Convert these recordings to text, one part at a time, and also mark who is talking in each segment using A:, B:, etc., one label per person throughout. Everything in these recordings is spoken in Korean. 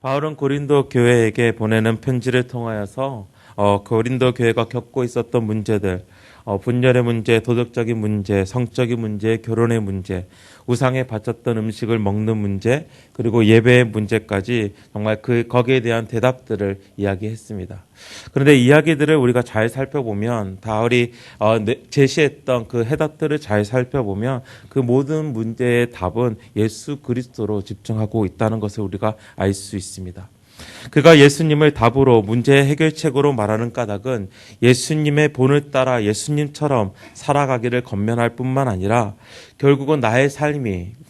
A: 바울은 고린도 교회에게 보내는 편지를 통하여서 고린도 교회가 겪고 있었던 문제들, 분열의 문제, 도덕적인 문제, 성적인 문제, 결혼의 문제, 우상에 바쳤던 음식을 먹는 문제, 그리고 예배의 문제까지 정말 거기에 대한 대답들을 이야기했습니다. 그런데 이야기들을 우리가 잘 살펴보면 바울이 제시했던 그 해답들을 잘 살펴보면 그 모든 문제의 답은 예수 그리스도로 집중하고 있다는 것을 우리가 알 수 있습니다. 그가 예수님을 답으로 문제의 해결책으로 말하는 까닭은 예수님의 본을 따라 예수님처럼 살아가기를 권면할 뿐만 아니라 결국은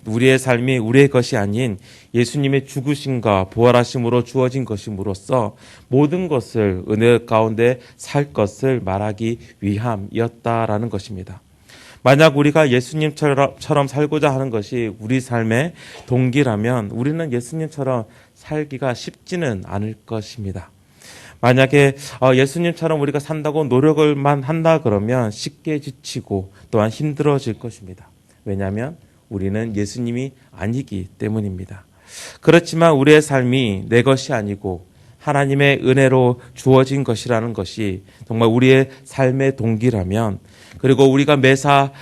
A: 우리의 삶이 우리의 것이 아닌 예수님의 죽으심과 부활하심으로 주어진 것임으로써 모든 것을 은혜 가운데 살 것을 말하기 위함이었다라는 것입니다. 만약 우리가 예수님처럼 살고자 하는 것이 우리 삶의 동기라면 우리는 예수님처럼 살기가 쉽지는 않을 것입니다. 만약에 예수님처럼 우리가 산다고 노력을만 한다 그러면 쉽게 지치고 또한 힘들어질 것입니다. 왜냐하면 우리는 예수님이 아니기 때문입니다. 그렇지만 우리의 삶이 내 것이 아니고 하나님의 은혜로 주어진 것이라는 것이 정말 우리의 삶의 동기라면, 그리고 우리가 매사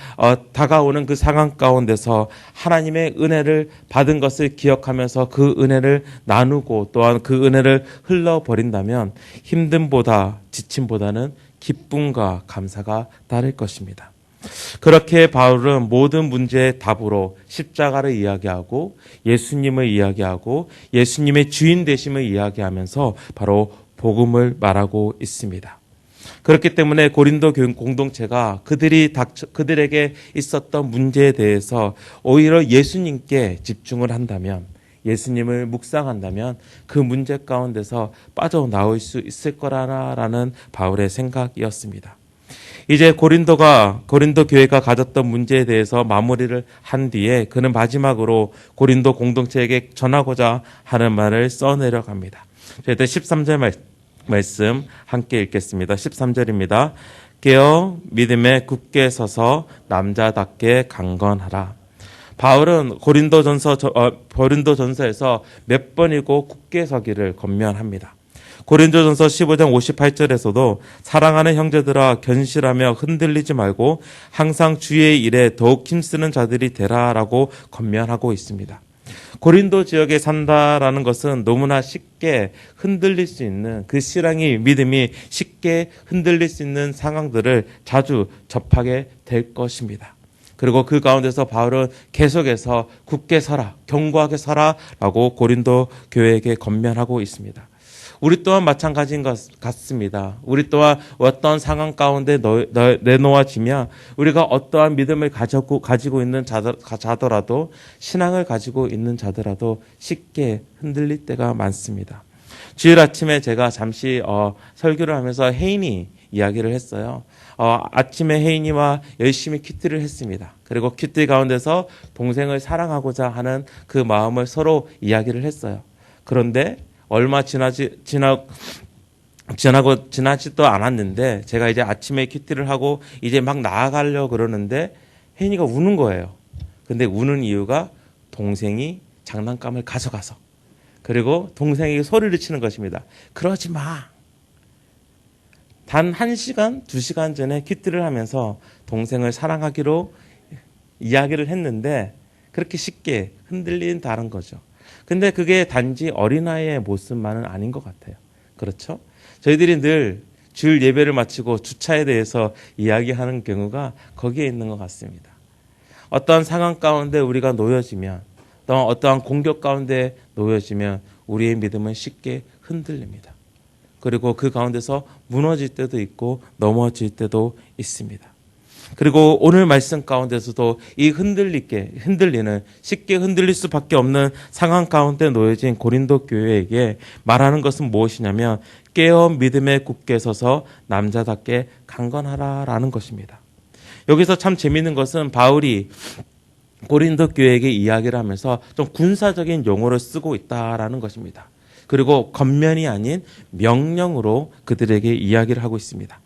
A: 다가오는 그 상황 가운데서 하나님의 은혜를 받은 것을 기억하면서 그 은혜를 나누고 또한 그 은혜를 흘러버린다면 힘듦보다 지침보다는 기쁨과 감사가 따를 것입니다. 그렇게 바울은 모든 문제의 답으로 십자가를 이야기하고 예수님을 이야기하고 예수님의 주인 되심을 이야기하면서 바로 복음을 말하고 있습니다. 그렇기 때문에 고린도 교인 공동체가 그들에게 있었던 문제에 대해서 오히려 예수님께 집중을 한다면, 예수님을 묵상한다면 그 문제 가운데서 빠져나올 수 있을 거라는 바울의 생각이었습니다. 이제 고린도 교회가 가졌던 문제에 대해서 마무리를 한 뒤에 그는 마지막으로 고린도 공동체에게 전하고자 하는 말을 써내려갑니다. 저희들 13절 말씀 함께 읽겠습니다. 13절입니다. 깨어 믿음에 굳게 서서 남자답게 강건하라. 바울은 고린도전서에서 몇 번이고 굳게 서기를 권면합니다. 고린도전서 15장 58절에서도 사랑하는 형제들아 견실하며 흔들리지 말고 항상 주의 일에 더욱 힘쓰는 자들이 되라라고 권면하고 있습니다. 고린도 지역에 산다라는 것은 너무나 쉽게 흔들릴 수 있는, 그 신앙이 믿음이 쉽게 흔들릴 수 있는 상황들을 자주 접하게 될 것입니다. 그리고 그 가운데서 바울은 계속해서 굳게 서라, 견고하게 서라라고 고린도 교회에게 권면하고 있습니다. 우리 또한 마찬가지인 것 같습니다. 우리 또한 어떤 상황 가운데 내놓아지면 우리가 어떠한 믿음을 가지고 있는 자더라도, 신앙을 가지고 있는 자더라도 쉽게 흔들릴 때가 많습니다. 주일 아침에 제가 잠시 설교를 하면서 혜인이 이야기를 했어요. 아침에 혜인이와 열심히 큐티를 했습니다. 그리고 큐티 가운데서 동생을 사랑하고자 하는 그 마음을 서로 이야기를 했어요. 그런데 얼마 지나지도 않았는데 제가 이제 아침에 큐티를 하고 이제 막 나아가려고 그러는데 혜인이가 우는 거예요. 근데 우는 이유가 동생이 장난감을 가져가서, 그리고 동생에게 소리를 치는 것입니다. 그러지 마. 단 1시간, 2시간 전에 큐티를 하면서 동생을 사랑하기로 이야기를 했는데 그렇게 쉽게 흔들린다는 거죠. 근데 그게 단지 어린아이의 모습만은 아닌 것 같아요. 그렇죠? 저희들이 늘 주일 예배를 마치고 주차에 대해서 이야기하는 경우가 거기에 있는 것 같습니다. 어떠한 상황 가운데 우리가 놓여지면, 또 어떠한 공격 가운데 놓여지면 우리의 믿음은 쉽게 흔들립니다. 그리고 그 가운데서 무너질 때도 있고 넘어질 때도 있습니다. 그리고 오늘 말씀 가운데서도 이 쉽게 흔들릴 수밖에 없는 상황 가운데 놓여진 고린도 교회에게 말하는 것은 무엇이냐면 깨어 믿음에 굳게 서서 남자답게 강건하라라는 것입니다. 여기서 참 재미있는 것은 바울이 고린도 교회에게 이야기를 하면서 좀 군사적인 용어를 쓰고 있다라는 것입니다. 그리고 권면이 아닌 명령으로 그들에게 이야기를 하고 있습니다.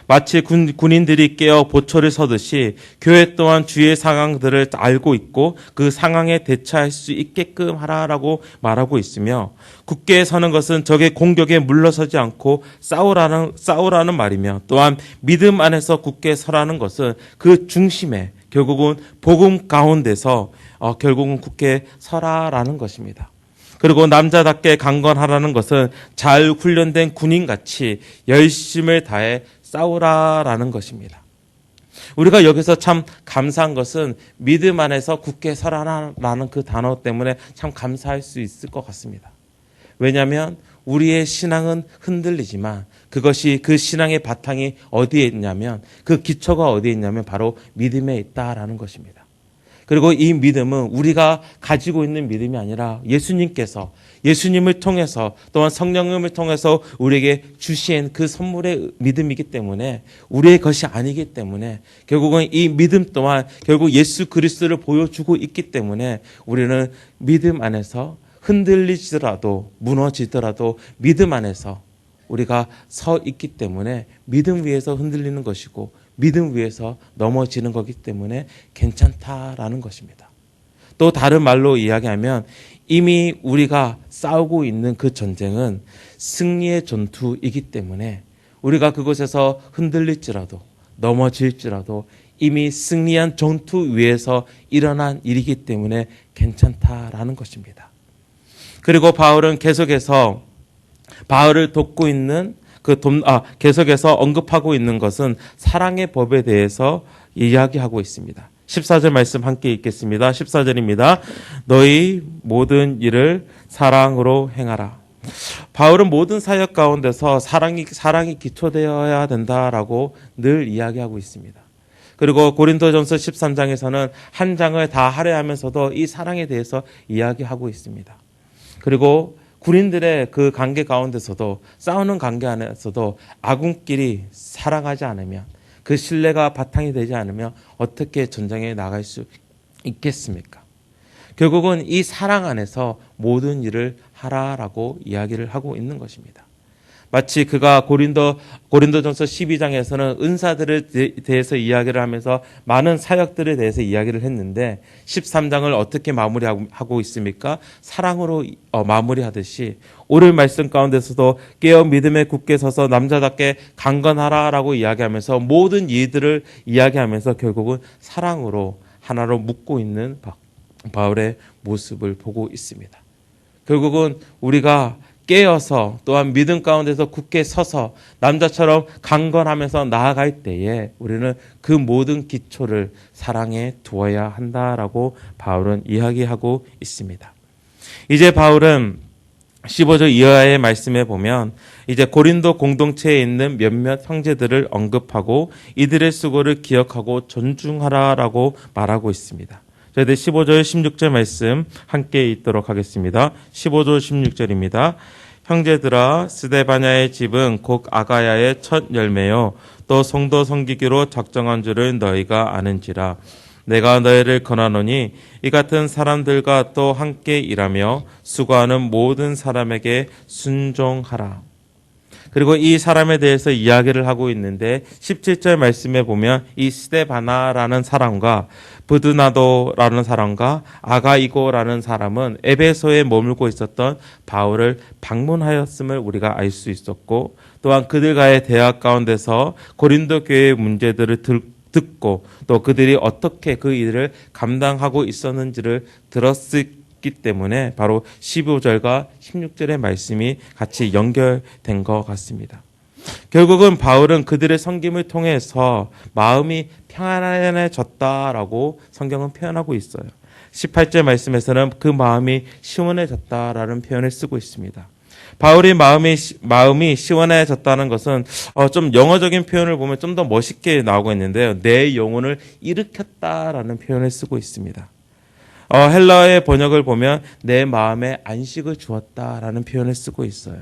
A: 마치 군인들이 깨어 보초를 서듯이 교회 또한 주의 상황들을 알고 있고 그 상황에 대처할 수 있게끔 하라라고 말하고 있으며, 굳게 서는 것은 적의 공격에 물러서지 않고 싸우라는 말이며, 또한 믿음 안에서 굳게 서라는 것은 그 중심에 결국은 복음 가운데서 결국은 굳게 서라라는 것입니다. 그리고 남자답게 강건하라는 것은 잘 훈련된 군인같이 열심을 다해 싸우라라는 것입니다. 우리가 여기서 참 감사한 것은 믿음 안에서 굳게 서라라는 그 단어 때문에 참 감사할 수 있을 것 같습니다. 왜냐하면 우리의 신앙은 흔들리지만 그것이 그 신앙의 바탕이 어디에 있냐면, 그 기초가 어디에 있냐면 바로 믿음에 있다라는 것입니다. 그리고 이 믿음은 우리가 가지고 있는 믿음이 아니라 예수님을 통해서 또한 성령님을 통해서 우리에게 주신 그 선물의 믿음이기 때문에, 우리의 것이 아니기 때문에, 결국은 이 믿음 또한 결국 예수 그리스도를 보여주고 있기 때문에 우리는 믿음 안에서 흔들리더라도 무너지더라도 믿음 안에서 우리가 서 있기 때문에 믿음 위에서 흔들리는 것이고 믿음 위에서 넘어지는 거기 때문에 괜찮다라는 것입니다. 또 다른 말로 이야기하면 이미 우리가 싸우고 있는 그 전쟁은 승리의 전투이기 때문에 우리가 그곳에서 흔들릴지라도 넘어질지라도 이미 승리한 전투 위에서 일어난 일이기 때문에 괜찮다라는 것입니다. 그리고 바울은 계속해서 바울을 돕고 있는 계속해서 언급하고 있는 것은 사랑의 법에 대해서 이야기하고 있습니다. 14절 말씀 함께 읽겠습니다. 14절입니다. 너희 모든 일을 사랑으로 행하라. 바울은 모든 사역 가운데서 사랑이 기초되어야 된다라고 늘 이야기하고 있습니다. 그리고 고린도전서 13장에서는 한 장을 다 하려 하면서도 이 사랑에 대해서 이야기하고 있습니다. 그리고 군인들의 그 관계 가운데서도, 싸우는 관계 안에서도 아군끼리 사랑하지 않으면, 그 신뢰가 바탕이 되지 않으면 어떻게 전쟁에 나갈 수 있겠습니까? 결국은 이 사랑 안에서 모든 일을 하라라고 이야기를 하고 있는 것입니다. 마치 그가 고린도전서 12장에서는 은사들에 대해서 이야기를 하면서 많은 사역들에 대해서 이야기를 했는데 13장을 어떻게 마무리하고 있습니까? 사랑으로 마무리하듯이 오늘 말씀 가운데서도 깨어 믿음에 굳게 서서 남자답게 강건하라라고 이야기하면서 모든 일들을 이야기하면서 결국은 사랑으로 하나로 묶고 있는 바울의 모습을 보고 있습니다. 결국은 우리가 깨어서 또한 믿음 가운데서 굳게 서서 남자처럼 강건하면서 나아갈 때에 우리는 그 모든 기초를 사랑에 두어야 한다라고 바울은 이야기하고 있습니다. 이제 바울은 15절 이하의 말씀에 보면 이제 고린도 공동체에 있는 몇몇 형제들을 언급하고 이들의 수고를 기억하고 존중하라라고 말하고 있습니다. 저희들 15절 16절 말씀 함께 읽도록 하겠습니다. 15절 16절입니다. 형제들아, 스데바냐의 집은 곧 아가야의 첫 열매요 또 성도 섬기기로 작정한 줄을 너희가 아는지라. 내가 너희를 권하노니 이 같은 사람들과 또 함께 일하며 수고하는 모든 사람에게 순종하라. 그리고 이 사람에 대해서 이야기를 하고 있는데 17절 말씀에 보면 이 스데바나라는 사람과 브드나도라는 사람과 아가이고라는 사람은 에베소에 머물고 있었던 바울을 방문하였음을 우리가 알 수 있었고, 또한 그들과의 대화 가운데서 고린도 교회의 문제들을 듣고 또 그들이 어떻게 그 일을 감당하고 있었는지를 들었기 때문에 바로 15절과 16절의 말씀이 같이 연결된 것 같습니다. 결국은 바울은 그들의 섬김을 통해서 마음이 평안해졌다라고 성경은 표현하고 있어요. 18절 말씀에서는 그 마음이 시원해졌다라는 표현을 쓰고 있습니다. 바울의 마음이 시원해졌다는 것은 좀 영어적인 표현을 보면 좀 더 멋있게 나오고 있는데요. 내 영혼을 일으켰다라는 표현을 쓰고 있습니다. 헬라어의 번역을 보면 내 마음에 안식을 주었다라는 표현을 쓰고 있어요.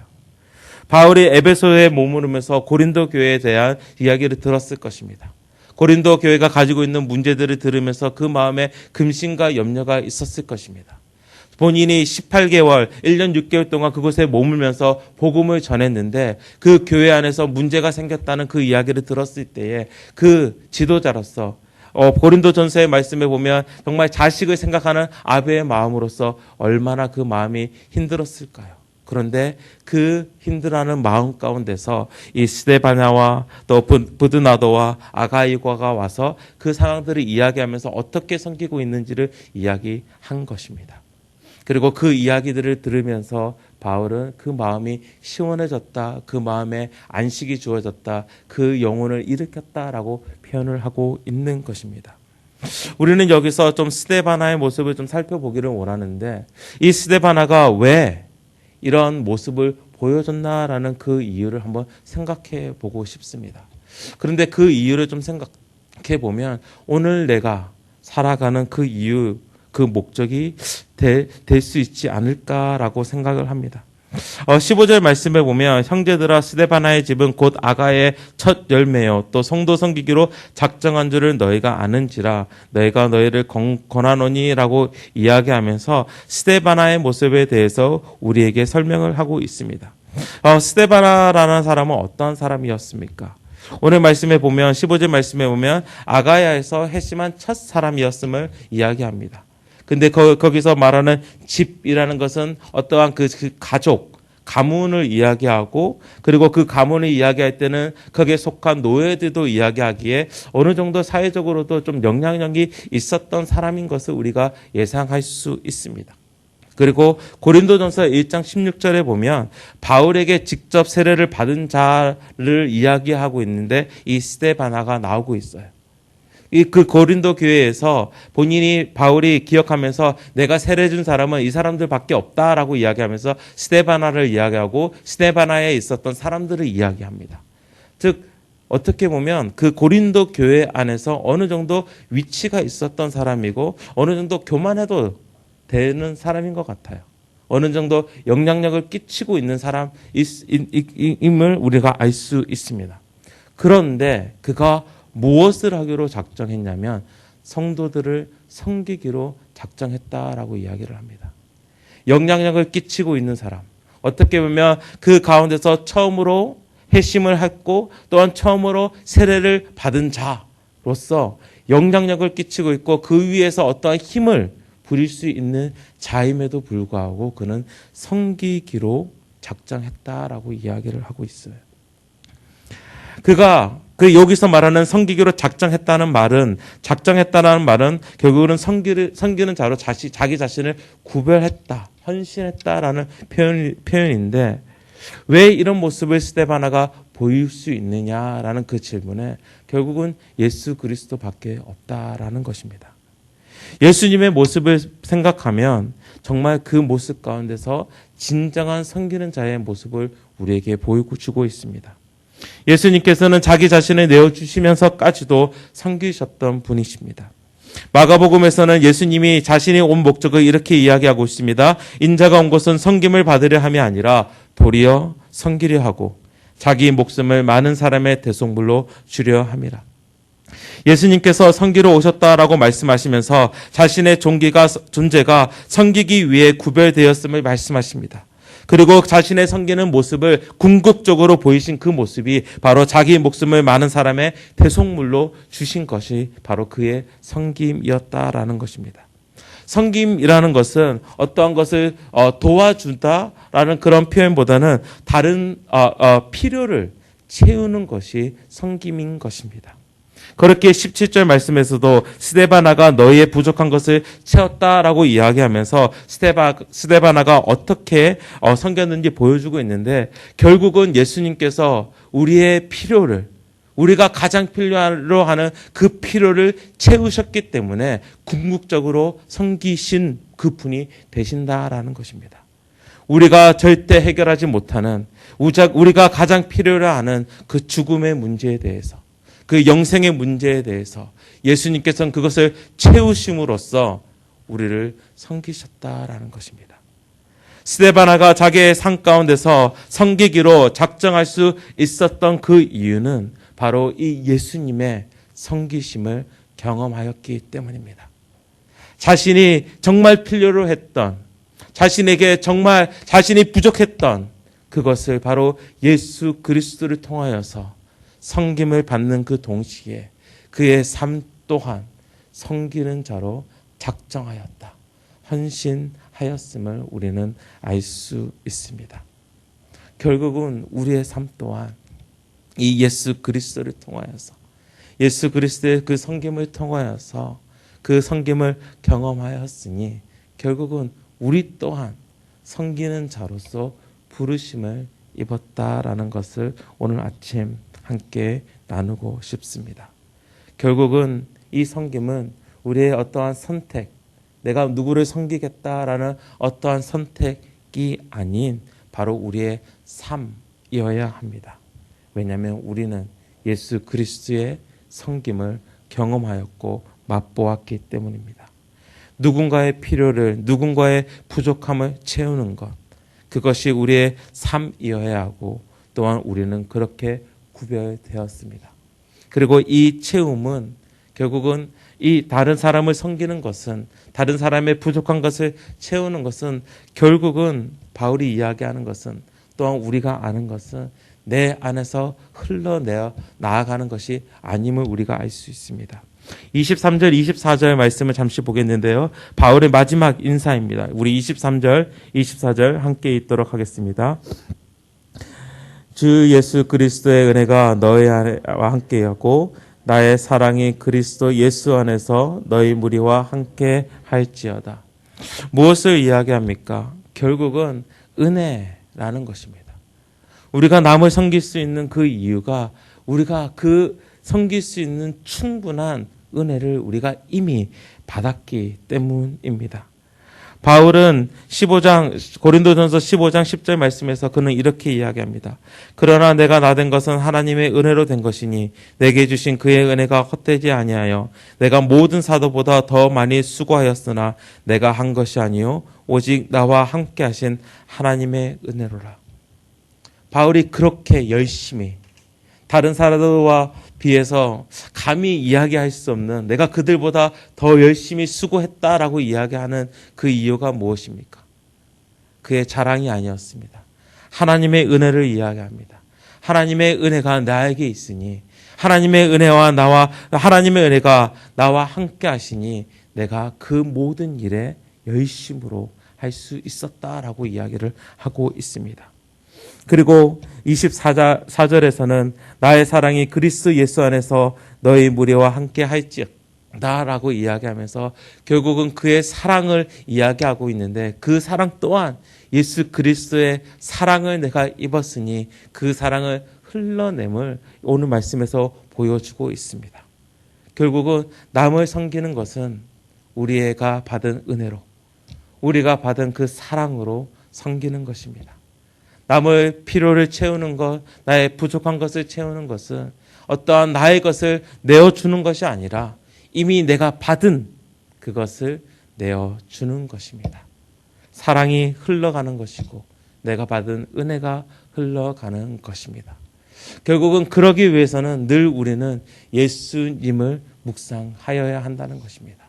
A: 바울이 에베소에 머무르면서 고린도 교회에 대한 이야기를 들었을 것입니다. 고린도 교회가 가지고 있는 문제들을 들으면서 그 마음에 금신과 염려가 있었을 것입니다. 본인이 18개월, 1년 6개월 동안 그곳에 머물면서 복음을 전했는데 그 교회 안에서 문제가 생겼다는 그 이야기를 들었을 때에 그 지도자로서 고린도전서의 말씀에 보면 정말 자식을 생각하는 아베의 마음으로서 얼마나 그 마음이 힘들었을까요? 그런데 그 힘들어하는 마음 가운데서 이 스데바나와 또 브드나도와 아가이과가 와서 그 상황들을 이야기하면서 어떻게 섬기고 있는지를 이야기한 것입니다. 그리고 그 이야기들을 들으면서 바울은 그 마음이 시원해졌다, 그 마음에 안식이 주어졌다, 그 영혼을 일으켰다라고 표현을 하고 있는 것입니다. 우리는 여기서 좀 스데바나의 모습을 좀 살펴보기를 원하는데 이 스데바나가 왜 이런 모습을 보여줬나라는 그 이유를 한번 생각해 보고 싶습니다. 그런데 그 이유를 좀 생각해 보면 오늘 내가 살아가는 그 이유, 그 목적이 될 수 있지 않을까라고 생각을 합니다. 15절 말씀에 보면 형제들아 스데바나의 집은 곧 아가의 첫 열매요 또 성도 섬기기로 작정한 줄을 너희가 아는지라 너희가 너희를 권하노니라고 이야기하면서 스데바나의 모습에 대해서 우리에게 설명을 하고 있습니다. 스데바나라는 사람은 어떤 사람이었습니까? 오늘 말씀에 보면 15절 말씀에 보면 아가야에서 회심한 첫 사람이었음을 이야기합니다. 근데 거기서 말하는 집이라는 것은 어떠한 그 가족, 가문을 이야기하고 그리고 그 가문을 이야기할 때는 거기에 속한 노예들도 이야기하기에 어느 정도 사회적으로도 좀 영향력이 있었던 사람인 것을 우리가 예상할 수 있습니다. 그리고 고린도전서 1장 16절에 보면 바울에게 직접 세례를 받은 자를 이야기하고 있는데 이 스데바나가 나오고 있어요. 그 고린도 교회에서 본인이 바울이 기억하면서 내가 세례 준 사람은 이 사람들밖에 없다라고 이야기하면서 스데바나를 이야기하고 스데바나에 있었던 사람들을 이야기합니다. 즉 어떻게 보면 그 고린도 교회 안에서 어느 정도 위치가 있었던 사람이고 어느 정도 교만해도 되는 사람인 것 같아요. 어느 정도 영향력을 끼치고 있는 사람임을 우리가 알 수 있습니다. 그런데 그가 무엇을 하기로 작정했냐면 성도들을 섬기기로 작정했다라고 이야기를 합니다. 영향력을 끼치고 있는 사람, 어떻게 보면 그 가운데서 처음으로 회심을 했고 또한 처음으로 세례를 받은 자로서 영향력을 끼치고 있고 그 위에서 어떠한 힘을 부릴 수 있는 자임에도 불구하고 그는 섬기기로 작정했다라고 이야기를 하고 있어요. 그가 여기서 말하는 섬기기로 작정했다는 말은 결국은 섬기는 자로 자기 자신을 구별했다, 헌신했다라는 표현인데 왜 이런 모습을 스데바나가 보일 수 있느냐라는 그 질문에 결국은 예수 그리스도밖에 없다라는 것입니다. 예수님의 모습을 생각하면 정말 그 모습 가운데서 진정한 섬기는 자의 모습을 우리에게 보여주고 있습니다. 예수님께서는 자기 자신을 내어주시면서까지도 섬기셨던 분이십니다. 마가복음에서는 예수님이 자신이 온 목적을 이렇게 이야기하고 있습니다. 인자가 온 것은 섬김을 받으려 함이 아니라 도리어 섬기려 하고 자기 목숨을 많은 사람의 대속물로 주려 함이라. 예수님께서 섬기러 오셨다라고 말씀하시면서 자신의 존재가 섬기기 위해 구별되었음을 말씀하십니다. 그리고 자신의 섬기는 모습을 궁극적으로 보이신 그 모습이 바로 자기 목숨을 많은 사람의 대속물로 주신 것이 바로 그의 섬김이었다라는 것입니다. 섬김이라는 것은 어떠한 것을 도와준다라는 그런 표현보다는 다른 필요를 채우는 것이 섬김인 것입니다. 그렇게 17절 말씀에서도 스데바나가 너희의 부족한 것을 채웠다라고 이야기하면서 스데바나가 어떻게 섬겼는지 보여주고 있는데 결국은 예수님께서 우리의 필요를 우리가 가장 필요로 하는 그 필요를 채우셨기 때문에 궁극적으로 섬기신 그 분이 되신다라는 것입니다. 우리가 절대 해결하지 못하는 우리가 가장 필요로 하는 그 죽음의 문제에 대해서 그 영생의 문제에 대해서 예수님께서는 그것을 채우심으로써 우리를 섬기셨다라는 것입니다. 스데바나가 자기의 삶 가운데서 섬기기로 작정할 수 있었던 그 이유는 바로 이 예수님의 섬기심을 경험하였기 때문입니다. 자신이 정말 필요로 했던 자신에게 정말 자신이 부족했던 그것을 바로 예수 그리스도를 통하여서 섬김을 받는 그 동시에 그의 삶 또한 섬기는 자로 작정하였다. 헌신하였음을 우리는 알 수 있습니다. 결국은 우리의 삶 또한 이 예수 그리스도를 통하여서 예수 그리스도의 그 섬김을 통하여서 그 섬김을 경험하였으니 결국은 우리 또한 섬기는 자로서 부르심을 입었다라는 것을 오늘 아침 함께 나누고 싶습니다. 결국은 이 섬김은 우리의 어떠한 선택, 내가 누구를 섬기겠다라는 어떠한 선택이 아닌 바로 우리의 삶이어야 합니다. 왜냐하면 우리는 예수 그리스도의 섬김을 경험하였고 맛보았기 때문입니다. 누군가의 필요를, 누군가의 부족함을 채우는 것, 그것이 우리의 삶이어야 하고 또한 우리는 그렇게 구별되었습니다. 그리고 이 채움은 결국은 이 다른 사람을 섬기는 것은, 다른 사람의 부족한 것을 채우는 것은 결국은 바울이 이야기하는 것은, 또한 우리가 아는 것은 내 안에서 흘러내어 나아가는 것이 아님을 우리가 알 수 있습니다. 23절, 24절 말씀을 잠시 보겠는데요. 바울의 마지막 인사입니다. 우리 23절, 24절 함께 읽도록 하겠습니다. 주 예수 그리스도의 은혜가 너희와 함께하고 나의 사랑이 그리스도 예수 안에서 너희 무리와 함께 할지어다. 무엇을 이야기합니까? 결국은 은혜라는 것입니다. 우리가 남을 섬길 수 있는 그 이유가 우리가 그 섬길 수 있는 충분한 은혜를 우리가 이미 받았기 때문입니다. 바울은 고린도전서 15장 10절 말씀에서 그는 이렇게 이야기합니다. 그러나 내가 나된 것은 하나님의 은혜로 된 것이니 내게 주신 그의 은혜가 헛되지 아니하여 내가 모든 사도보다 더 많이 수고하였으나 내가 한 것이 아니요 오직 나와 함께 하신 하나님의 은혜로라. 바울이 그렇게 열심히 다른 사람들과 비해서 감히 이야기할 수 없는, 내가 그들보다 더 열심히 수고했다라고 이야기하는 그 이유가 무엇입니까? 그의 자랑이 아니었습니다. 하나님의 은혜를 이야기합니다. 하나님의 은혜가 나에게 있으니, 하나님의 은혜가 나와 함께 하시니 내가 그 모든 일에 열심으로 할 수 있었다라고 이야기를 하고 있습니다. 그리고 24절에서는 나의 사랑이 그리스도 예수 안에서 너희 무리와 함께 할지어다라고 이야기하면서 결국은 그의 사랑을 이야기하고 있는데, 그 사랑 또한 예수 그리스도의 사랑을 내가 입었으니 그 사랑을 흘러냄을 오늘 말씀에서 보여주고 있습니다. 결국은 남을 섬기는 것은 우리가 받은 은혜로, 우리가 받은 그 사랑으로 섬기는 것입니다. 남의 필요를 채우는 것, 나의 부족한 것을 채우는 것은 어떠한 나의 것을 내어주는 것이 아니라 이미 내가 받은 그것을 내어주는 것입니다. 사랑이 흘러가는 것이고 내가 받은 은혜가 흘러가는 것입니다. 결국은 그러기 위해서는 늘 우리는 예수님을 묵상하여야 한다는 것입니다.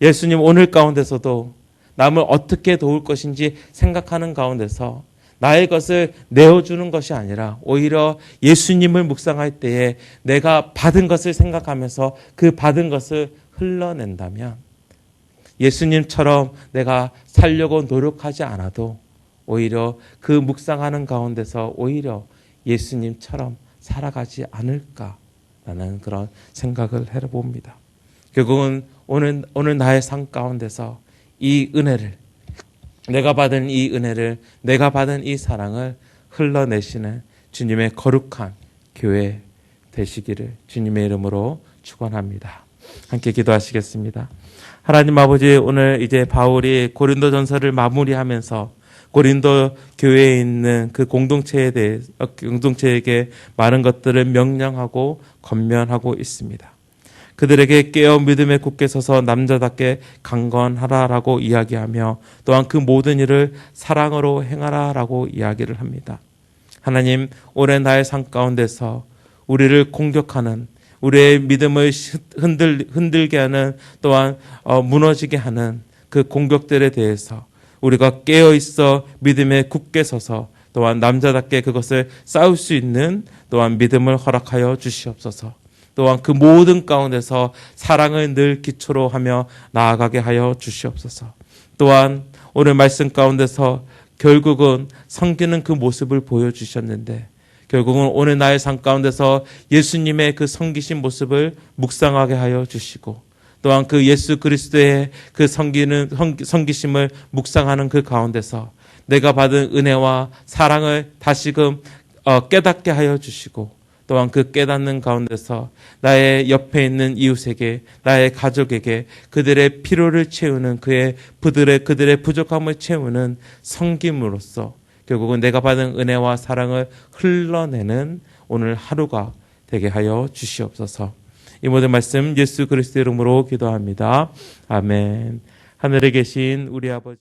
A: 예수님 오늘 가운데서도 남을 어떻게 도울 것인지 생각하는 가운데서 나의 것을 내어주는 것이 아니라 오히려 예수님을 묵상할 때에 내가 받은 것을 생각하면서 그 받은 것을 흘러낸다면 예수님처럼 내가 살려고 노력하지 않아도 오히려 그 묵상하는 가운데서 오히려 예수님처럼 살아가지 않을까라는 그런 생각을 해봅니다. 결국은 오늘 나의 삶 가운데서 이 은혜를, 내가 받은 이 은혜를, 내가 받은 이 사랑을 흘러내시는 주님의 거룩한 교회 되시기를 주님의 이름으로 축원합니다. 함께 기도하시겠습니다. 하나님 아버지, 오늘 이제 바울이 고린도전서를 마무리하면서 고린도 교회에 있는 그 공동체에게 많은 것들을 명령하고 권면하고 있습니다. 그들에게 깨어 믿음에 굳게 서서 남자답게 강건하라라고 이야기하며 또한 그 모든 일을 사랑으로 행하라라고 이야기를 합니다. 하나님, 오늘 나의 삶 가운데서 우리를 공격하는, 우리의 믿음을 흔들게 하는, 또한 무너지게 하는 그 공격들에 대해서 우리가 깨어 있어 믿음에 굳게 서서 또한 남자답게 그것을 싸울 수 있는 또한 믿음을 허락하여 주시옵소서. 또한 그 모든 가운데서 사랑을 늘 기초로 하며 나아가게 하여 주시옵소서. 또한 오늘 말씀 가운데서 결국은 섬기는 그 모습을 보여주셨는데 결국은 오늘 나의 삶 가운데서 예수님의 그 섬기신 모습을 묵상하게 하여 주시고 또한 그 예수 그리스도의 그 섬기심을 묵상하는 그 가운데서 내가 받은 은혜와 사랑을 다시금 깨닫게 하여 주시고 또한 그 깨닫는 가운데서 나의 옆에 있는 이웃에게 나의 가족에게 그들의 필요를 채우는 그들의 부족함을 채우는 섬김으로써 결국은 내가 받은 은혜와 사랑을 흘러내는 오늘 하루가 되게 하여 주시옵소서. 이 모든 말씀 예수 그리스도의 이름으로 기도합니다. 아멘. 하늘에 계신 우리 아버지